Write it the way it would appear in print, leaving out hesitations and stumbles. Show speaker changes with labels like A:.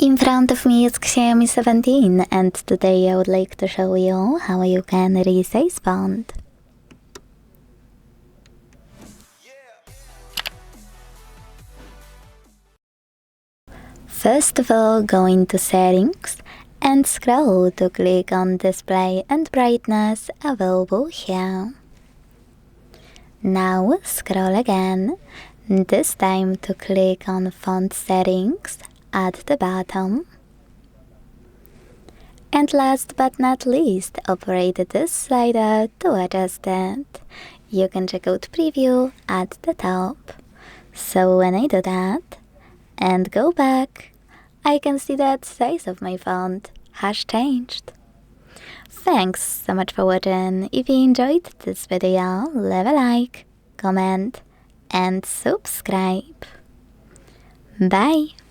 A: In front of me is Xiaomi 17 and today I would like to show you how you can resize font. First of all, go into settings and scroll to click on display and brightness available here. Now scroll again, this time to click on font settings at the bottom. And last but not least, operate this slider to adjust it. You can check out preview at the top. So when I do that and go back, I can see that size of my font has changed. Thanks so much for watching. If you enjoyed this video, leave a like, comment and subscribe. Bye!